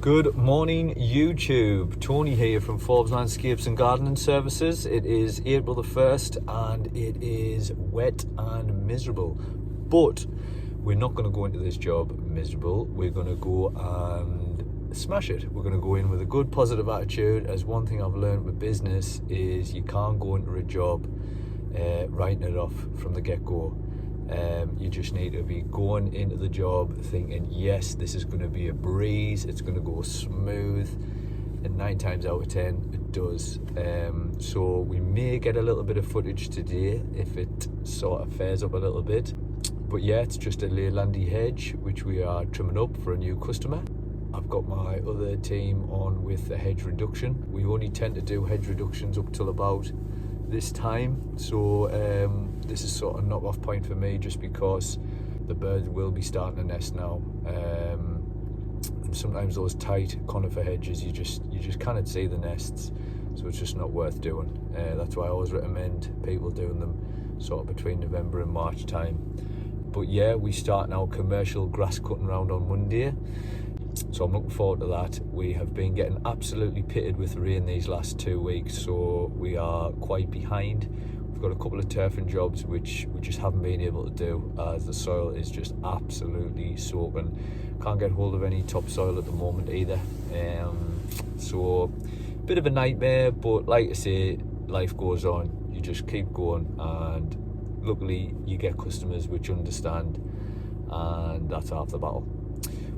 Good morning, YouTube. Tony here from Forbes Landscapes and Gardening Services. It is April the 1st and it is wet and miserable. But we're not going to go into this job miserable. We're going to go and smash it. We're going to go in with a good positive attitude. As one thing I've learned with business is you can't go into a job writing it off from the get-go. You just need to be going into the job thinking, yes, this is going to be a breeze, it's going to go smooth, and 9 times out of 10 it does. So we may get a little bit of footage today if it sort of fares up a little bit, but yeah, it's just a Leylandy hedge which we are trimming up for a new customer. I've got my other team on with the hedge reduction. We only tend to do hedge reductions up till about this time, so this is sort of knock-off point for me, just because the birds will be starting to nest now, and sometimes those tight conifer hedges you just cannot see the nests, so it's just not worth doing. That's why I always recommend people doing them sort of between November and March time. But yeah, we start now commercial grass cutting round on Monday, so I'm looking forward to that. We have been getting absolutely pitted with rain these last 2 weeks, so we are quite behind. We've got a couple of turfing jobs which we just haven't been able to do, as the soil is just absolutely soaking. Can't get hold of any topsoil at the moment either, so bit of a nightmare, but like I say, life goes on. You just keep going, and luckily you get customers which understand, and that's half the battle.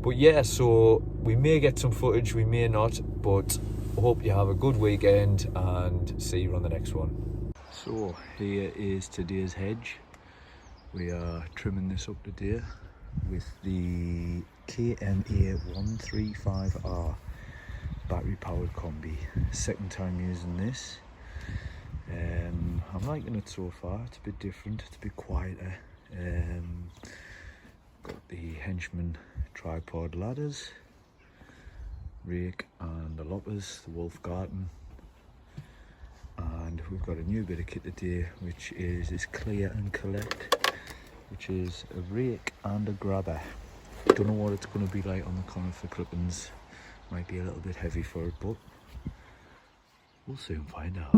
But yeah, so we may get some footage, we may not, but hope you have a good weekend and see you on the next one. So here is today's hedge. We are trimming this up today with the KMA 135R battery powered combi. Second time using this. I'm liking it so far. It's a bit different, it's a bit quieter. Got the Henchman tripod ladders, rake and the loppers, the Wolf Garden, and we've got a new bit of kit today which is this clear and collect, which is a rake and a grabber. Don't know what it's going to be like on the conifer clippings, might be a little bit heavy for it, but we'll soon find out.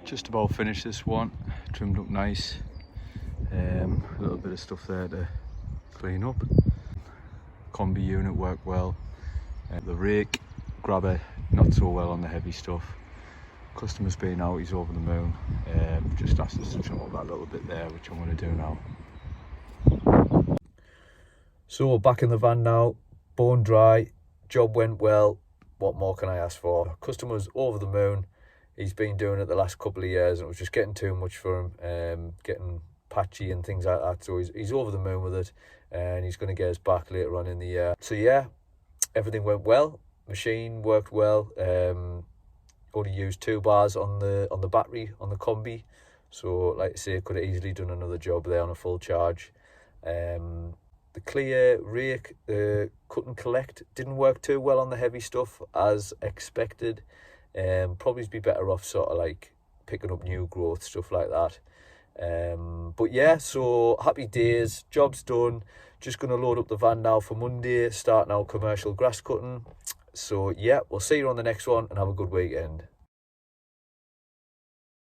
Just about finished this one, trimmed up nice. A little bit of stuff there to clean up. Combi unit worked well. The rake grabber not so well on the heavy stuff. Customer's been out, he's over the moon. Just asked us to trim up that little bit there, which I'm going to do now. So back in the van now, bone dry, job went well. What more can I ask for? Customer's over the moon. He's been doing it the last couple of years and it was just getting too much for him, getting patchy and things like that. So he's over the moon with it, and he's going to get us back later on in the year. So yeah, everything went well. Machine worked well. Only used 2 bars on the battery on the combi. So like I say, could have easily done another job there on a full charge. The clear rake, the cut and collect, didn't work too well on the heavy stuff as expected. Probably be better off sort of like picking up new growth, stuff like that. But yeah, so happy days, job's done. Just going to load up the van now for Monday, starting out commercial grass cutting. So yeah, we'll see you on the next one and have a good weekend.